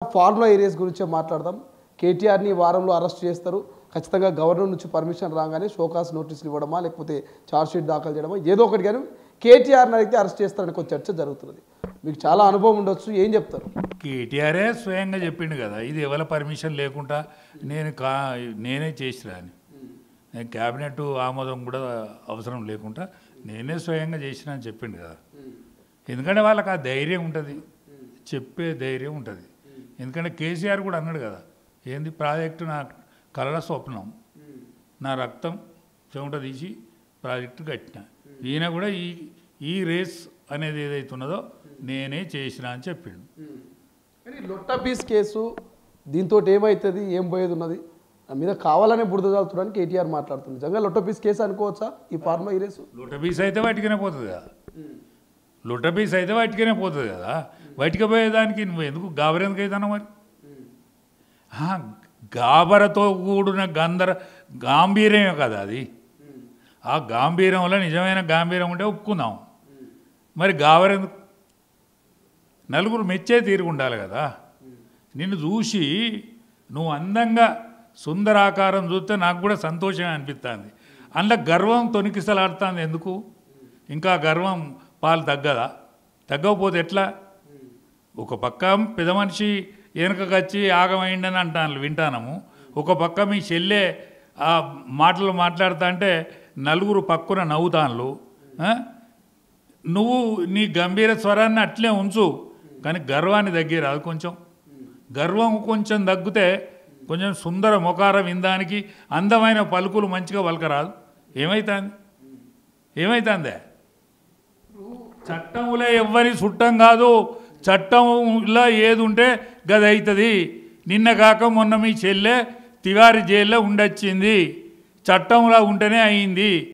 Formula areas గురించి మాట్లాడదాం. కేటీఆర్ని వారంలో అరెస్ట్ చేస్తారు. ఖచ్చితంగా గవర్నర్ నుంచి పర్మిషన్ రాగానే షోకాస్ నోటీసులు ఇవ్వడమా లేకపోతే ఛార్జ్ షీట్ దాఖలు చేయడమా ఏదో ఒకటి, కానీ కేటీఆర్ని అయితే అరెస్ట్ చేస్తారని ఒక చర్చ జరుగుతున్నది. మీకు చాలా అనుభవం ఉండొచ్చు, ఏం చెప్తారు? కేటీఆరే స్వయంగా చెప్పిండు కదా, ఇది ఎవరి పర్మిషన్ లేకుండా నేనే చేసిరా అని. నేను క్యాబినెట్ ఆమోదం కూడా అవసరం లేకుండా నేనే స్వయంగా చేసినా అని చెప్పిండు కదా. ఎందుకంటే వాళ్ళకి ఆ ధైర్యం ఉంటుంది, చెప్పే ధైర్యం ఉంటుంది. ఎందుకంటే కేసీఆర్ కూడా అన్నాడు కదా, ఏంది ప్రాజెక్టు నా కలల స్వప్నం, నా రక్తం చెమట తీసి ప్రాజెక్టు కట్టిన. ఈయన కూడా ఈ రేస్ అనేది ఏదైతే ఉన్నదో నేనే చేసిన అని చెప్పిండు. కానీ లొట్ట పీస్ కేసు దీంతో ఏమవుతుంది, ఏం పోయేది ఉన్నది మీద కావాలనే బురద చల్లుతున్నాను కేటీఆర్ మాట్లాడుతుంది. నిజంగా లొట్ట పీస్ కేసు అనుకోవచ్చా ఈ ఫార్మా ఈ రేసు? లొట్ట పీస్ అయితే వాటికనే పోతుంది కదా, లొట్ట పీస్ అయితే వాటికనే పోతుంది కదా. వాటికి పోయేదానికి నువ్వు ఎందుకు గాబరెందుకు అవుతాను మరి? గాబరతో కూడిన గాంభీర్యమే కదా అది. ఆ గాంభీర్యం వల్ల నిజమైన గాంభీర్యం ఉంటే ఒప్పుకుందాం. మరి గాబరెందుకు? నలుగురు మెచ్చే తీరుకుండాలి కదా. నిన్ను చూసి నువ్వు అందంగా సుందరాకారం చూస్తే నాకు కూడా సంతోషంగా అనిపిస్తుంది. అందులో గర్వం తొనికిసలాడుతుంది. ఎందుకు? ఇంకా గర్వం పాలు తగ్గదా? తగ్గకపోతే ఎట్లా? ఒక పక్క పెద్ద మనిషి వెనుకకొచ్చి ఆగమైండని అంటాను, వింటానము. ఒక పక్క మీ చెల్లె ఆ మాటలు మాట్లాడుతా అంటే నలుగురు పక్కన నవ్వుతాను. నువ్వు నీ గంభీర స్వరాన్ని అట్లే ఉంచు, కానీ గర్వాన్ని తగ్గిరాదు. కొంచెం గర్వం కొంచెం తగ్గితే కొంచెం సుందర ముఖారం ఇందానికి అందమైన పలుకులు మంచిగా పలకరాదు. ఏమైతుందే? చట్టంలో ఎవ్వరి చుట్టం కాదు, చట్టంలో ఏది ఉంటే గది అవుతుంది. నిన్న కాక మొన్న మీ చెల్లె తివారి జైల్లో ఉండొచ్చింది, చట్టంలో ఉంటేనే అయింది.